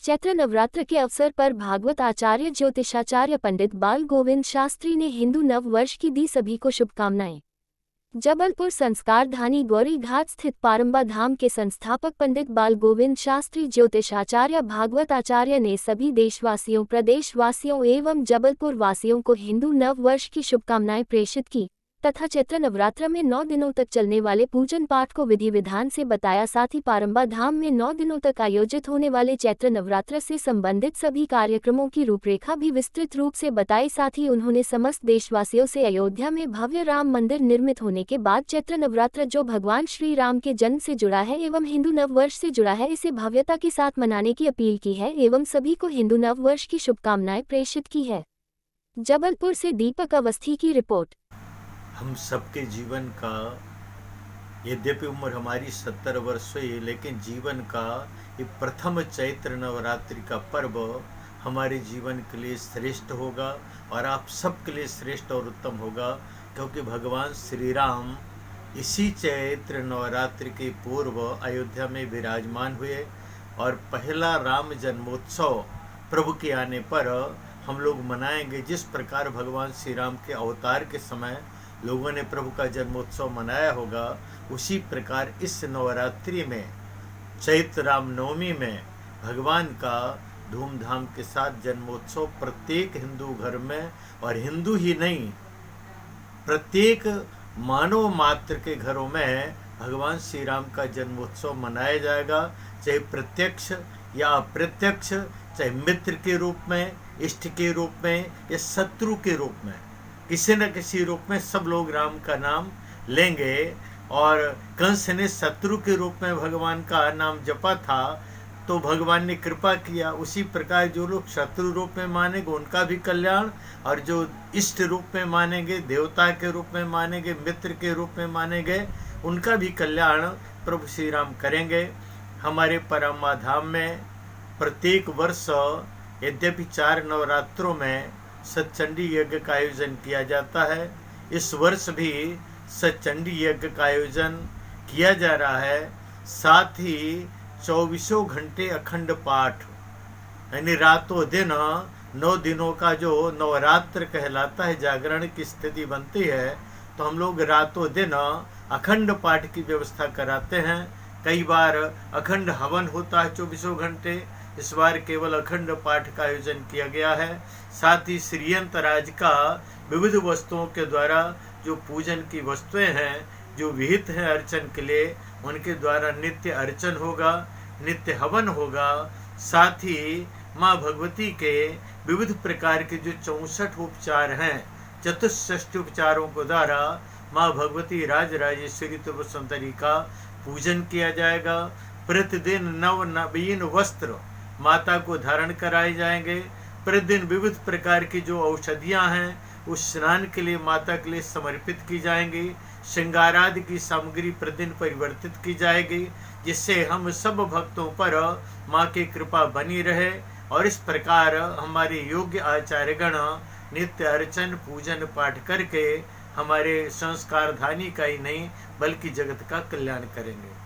चैत्र नवरात्र के अवसर पर भागवत आचार्य ज्योतिषाचार्य पंडित बाल गोविंद शास्त्री ने हिंदू नव वर्ष की दी सभी को शुभकामनाएं। जबलपुर संस्कार धानी गौरी घाट स्थित पारंबा धाम के संस्थापक पंडित बाल गोविंद शास्त्री ज्योतिषाचार्य भागवत आचार्य ने सभी देशवासियों, प्रदेशवासियों एवं जबलपुर वासियों को हिंदू नव वर्ष की शुभकामनाएं प्रेषित की तथा चैत्र नवरात्र में 9 दिनों तक चलने वाले पूजन पाठ को विधि विधान से बताया। साथ ही पारंबा धाम में 9 दिनों तक आयोजित होने वाले चैत्र नवरात्र से संबंधित सभी कार्यक्रमों की रूपरेखा भी विस्तृत रूप से बताई। साथ ही उन्होंने समस्त देशवासियों से अयोध्या में भव्य राम मंदिर निर्मित होने के बाद चैत्र नवरात्र जो भगवान श्री राम के जन्म से जुड़ा है एवं हिंदू नव वर्ष से जुड़ा है, इसे भव्यता के साथ मनाने की अपील की है एवं सभी को हिंदू नव वर्ष की शुभकामनाएं प्रेषित की है। जबलपुर से दीपक अवस्थी की रिपोर्ट। हम सबके जीवन का, यद्यपि उम्र हमारी 70 वर्ष हुई, लेकिन जीवन का ये प्रथम चैत्र नवरात्रि का पर्व हमारे जीवन के लिए श्रेष्ठ होगा और आप सबके लिए श्रेष्ठ और उत्तम होगा, क्योंकि भगवान श्री राम इसी चैत्र नवरात्रि के पूर्व अयोध्या में विराजमान हुए और पहला राम जन्मोत्सव प्रभु के आने पर हम लोग मनाएंगे। जिस प्रकार भगवान श्री राम के अवतार के समय लोगों ने प्रभु का जन्मोत्सव मनाया होगा, उसी प्रकार इस नवरात्रि में, चैत्र रामनवमी में भगवान का धूमधाम के साथ जन्मोत्सव प्रत्येक हिंदू घर में, और हिंदू ही नहीं प्रत्येक मानव मात्र के घरों में भगवान श्री राम का जन्मोत्सव मनाया जाएगा, चाहे प्रत्यक्ष या अप्रत्यक्ष, चाहे मित्र के रूप में, इष्ट के रूप में या शत्रु के रूप में, किसी न किसी रूप में सब लोग राम का नाम लेंगे। और कंस ने शत्रु के रूप में भगवान का नाम जपा था तो भगवान ने कृपा किया। उसी प्रकार जो लोग शत्रु रूप में मानेंगे उनका भी कल्याण, और जो इष्ट रूप में मानेंगे, देवता के रूप में मानेंगे, मित्र के रूप में मानेंगे, उनका भी कल्याण प्रभु श्री राम करेंगे। हमारे पारंबा धाम में प्रत्येक वर्ष, यद्यपि 4 नवरात्रों में सतचंडी यज्ञ का आयोजन किया जाता है, इस वर्ष भी सतचंडी यज्ञ का आयोजन किया जा रहा है। साथ ही 24 घंटे अखंड पाठ, यानी रातों दिन 9 दिनों का जो नवरात्र कहलाता है, जागरण की स्थिति बनती है, तो हम लोग रातों दिन अखंड पाठ की व्यवस्था कराते हैं। कई बार अखंड हवन होता है 24 घंटे, इस बार केवल अखंड पाठ का आयोजन किया गया है। साथ ही श्रीयंत राज का विविध वस्तुओं के द्वारा जो पूजन की वस्तुएं हैं, जो विहित हैं अर्चन के लिए, उनके द्वारा नित्य अर्चन होगा, नित्य हवन होगा। साथ ही माँ भगवती के विविध प्रकार के जो 64 उपचार हैं, चतुष्षष्टि उपचारों के द्वारा माँ भगवती राज राजेश्वरी त्रिपुर सुंदरी का पूजन किया जाएगा। प्रतिदिन नवीन वस्त्र माता को धारण कराए जाएंगे। प्रतिदिन विविध प्रकार की जो औषधियां हैं उस स्नान के लिए माता के लिए समर्पित की जाएंगी। श्रृंगारादि की सामग्री प्रतिदिन परिवर्तित की जाएगी, जिससे हम सब भक्तों पर माँ की कृपा बनी रहे। और इस प्रकार हमारे योग्य आचार्यगण नित्य अर्चन पूजन पाठ करके हमारे संस्कार धानी का ही नहीं बल्कि जगत का कल्याण करेंगे।